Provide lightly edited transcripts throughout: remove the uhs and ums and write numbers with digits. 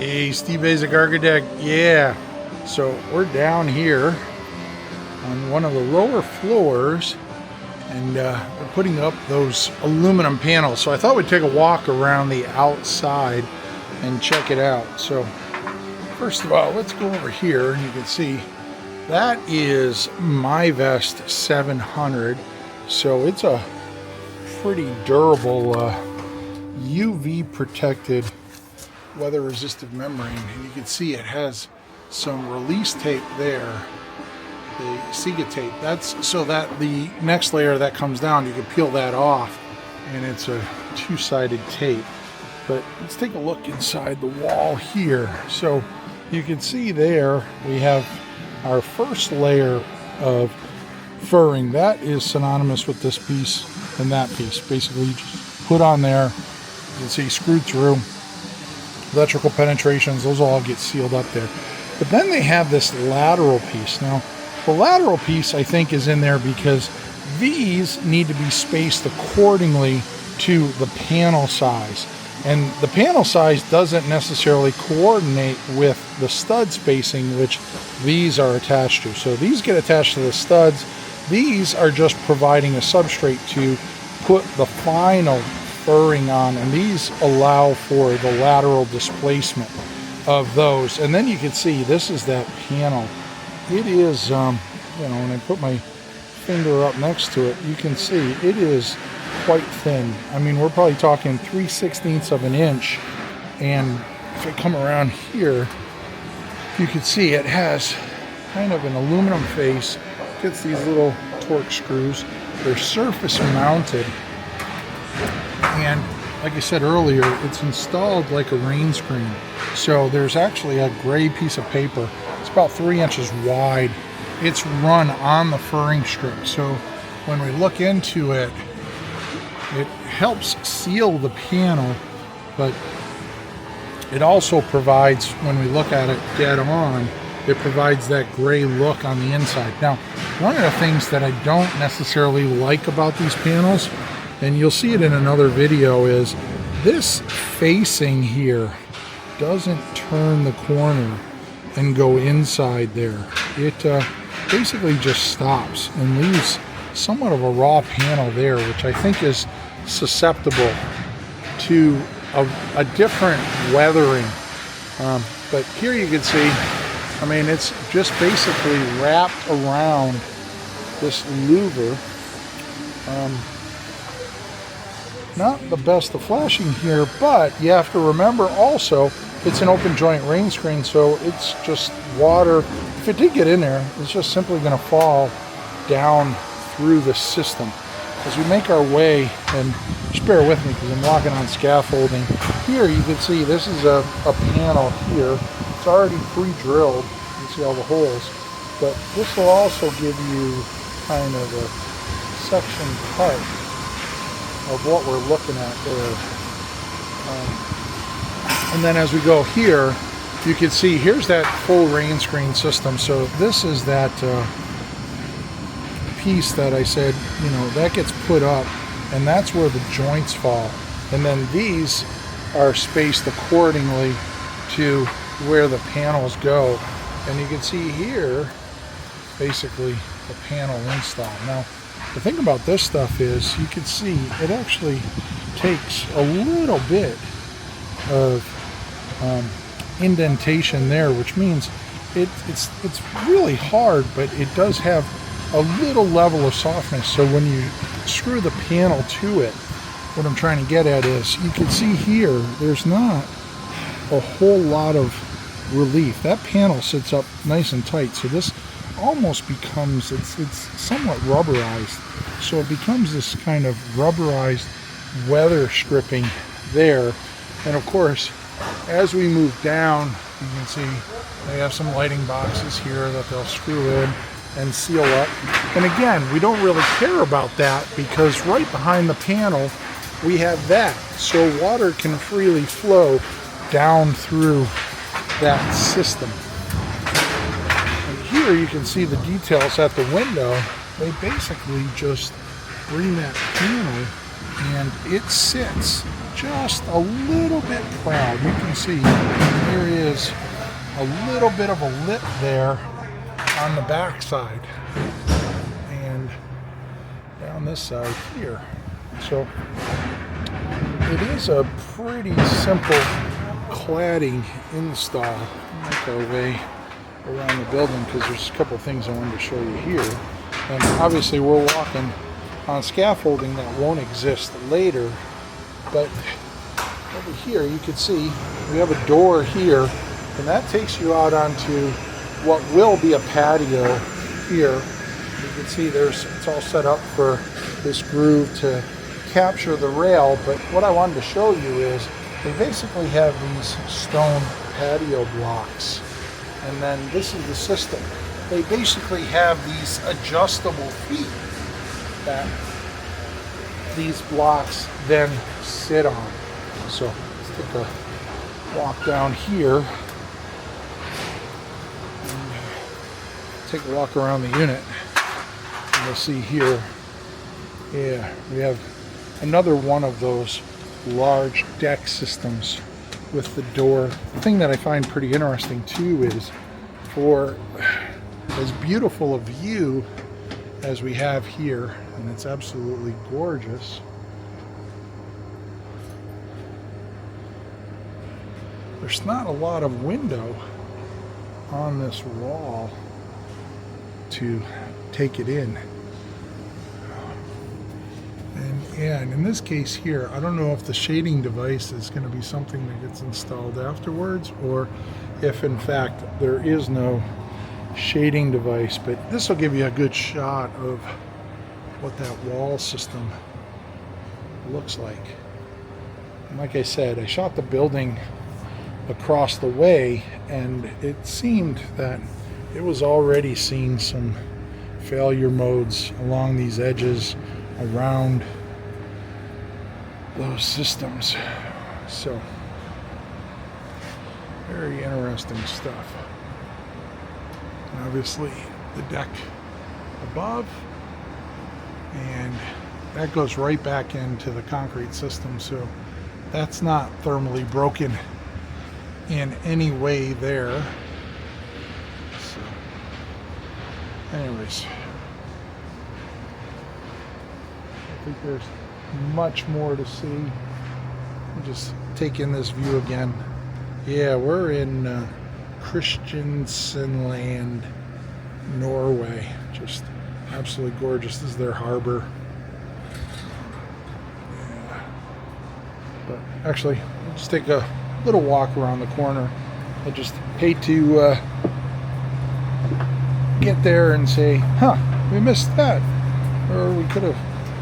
Hey, Steve Basic Architect. Yeah, so we're down here on one of the lower floors, and we're putting up those aluminum panels. So I thought we'd take a walk around the outside and check it out. So first of all, let's go over here, and you can see that is MyVest 700. So it's a pretty durable UV protected weather resistive membrane, and you can see it has some release tape there, the Sega tape. That's so that the next layer that comes down, you can peel that off, and it's a two-sided tape. But let's take a look inside the wall here. So you can see there we have our first layer of furring. That is synonymous with this piece and that piece. Basically, you just put on there, you can see screwed through. Electrical penetrations, those all get sealed up there. But then they have this lateral piece. Now, the lateral piece, I think, is in there because these need to be spaced accordingly to the panel size. And the panel size doesn't necessarily coordinate with the stud spacing, which these are attached to. So these get attached to the studs. These are just providing a substrate to put the final furring on, and these allow for the lateral displacement of those. And then you can see this is that panel. It is, you know, when I put my finger up next to it, you can see it is quite thin. I mean, we're probably talking 3/16 of an inch. And if I come around here, you can see it has kind of an aluminum face. Gets these little torque screws. They're surface mounted. And like I said earlier, it's installed like a rain screen. So there's actually a gray piece of paper. It's about 3 inches wide. It's run on the furring strip. So when we look into it, it helps seal the panel, but it also provides, when we look at it dead on, it provides that gray look on the inside. Now, one of the things that I don't necessarily like about these panels, and you'll see it in another video, is this facing here doesn't turn the corner and go inside there. It basically just stops and leaves somewhat of a raw panel there, which I think is susceptible to a different weathering. But here you can see, I mean, it's just basically wrapped around this louver. Not the best of flashing here, but you have to remember also it's an open joint rain screen, so it's just water. If it did get in there, it's just simply going to fall down through the system. As we make our way, and just bear with me because I'm walking on scaffolding. Here you can see this is a panel here. It's already pre-drilled. You can see all the holes. But this will also give you kind of a section cut of what we're looking at there. And then as we go here, you can see here's that full rain screen system. So this is that piece that I said, you know, that gets put up, and that's where the joints fall. And then these are spaced accordingly to where the panels go. And you can see here, basically, the panel install. Now, the thing about this stuff is you can see it actually takes a little bit of indentation there, which means it's really hard, but it does have a little level of softness. So when you screw the panel to it, what I'm trying to get at is you can see here there's not a whole lot of relief. That panel sits up nice and tight, so this almost becomes, it's somewhat rubberized, so it becomes this kind of rubberized weather stripping there. And of course, as we move down, you can see they have some lighting boxes here that they'll screw in and seal up. And again, we don't really care about that because right behind the panel we have that, so water can freely flow down through that system. Here you can see the details at the window. They basically just bring that panel and it sits just a little bit proud. You can see there is a little bit of a lip there on the back side and down this side here. So it is a pretty simple cladding install. We'll make our way around the building because there's a couple things I wanted to show you here. And obviously we're walking on scaffolding that won't exist later, but over here you can see we have a door here, and that takes you out onto what will be a patio here. You can see it's all set up for this groove to capture the rail, but what I wanted to show you is they basically have these stone patio blocks, and then this is the system. They basically have these adjustable feet that these blocks then sit on. So let's take a walk down here and take a walk around the unit. And you'll see here, yeah, we have another one of those large deck systems with the door. The thing that I find pretty interesting too is, for as beautiful a view as we have here, and it's absolutely gorgeous, there's not a lot of window on this wall to take it in. And yeah, and in this case here, I don't know if the shading device is going to be something that gets installed afterwards, or if in fact there is no shading device, but this will give you a good shot of what that wall system looks like. And like I said, I shot the building across the way, and it seemed that it was already seeing some failure modes along these edges around those systems. So very interesting stuff. And obviously the deck above, and that goes right back into the concrete system, so that's not thermally broken in any way there. So anyways, I think there's much more to see. I'll just take in this view again. Yeah, we're in Kristiansand, Norway. Just absolutely gorgeous. This is their harbor. Yeah. But actually, we'll just take a little walk around the corner. I just hate to get there and say, huh, we missed that, or we could have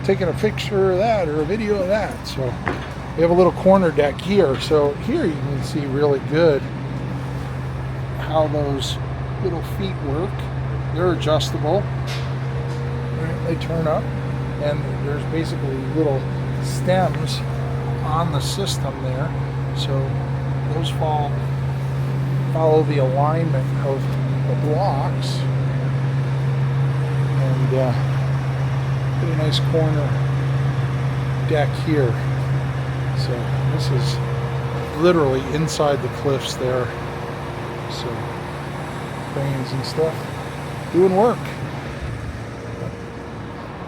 taken a picture of that or a video of that. So we have a little corner deck here. So here you can see really good how those little feet work. They're adjustable. They turn up, and there's basically little stems on the system there. So those follow the alignment of the blocks, and pretty nice corner deck here. So this is literally inside the cliffs there. So cranes and stuff doing work.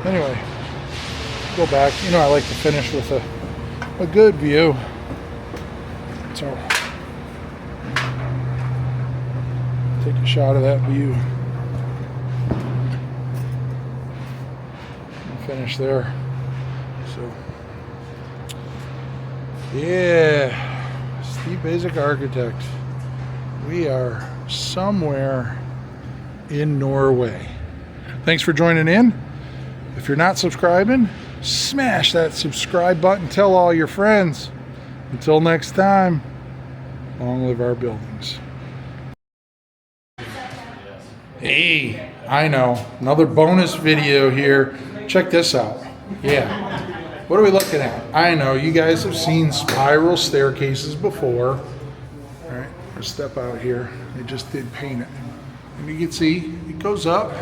But anyway, go back. You know, I like to finish with a good view. So take a shot of that view and finish there. So yeah, Steve Basic Architect. We are somewhere in Norway. Thanks for joining in. If you're not subscribing, smash that subscribe button. Tell all your friends. Until next time, long live our buildings. Hey, I know, another bonus video here. Check this out. Yeah. What are we looking at? I know, you guys have seen spiral staircases before. All right, let's step out here. They just did paint it. And you can see it goes up.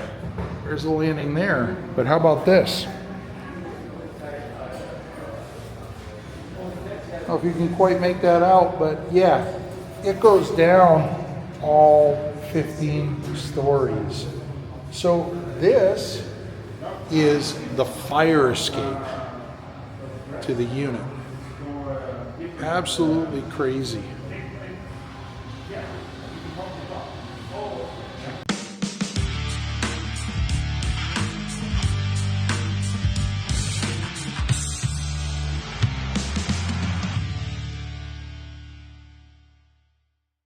There's a landing there. But how about this? I don't know if you can quite make that out, but yeah, it goes down all 15 stories. So this is the fire escape to the unit. Absolutely crazy.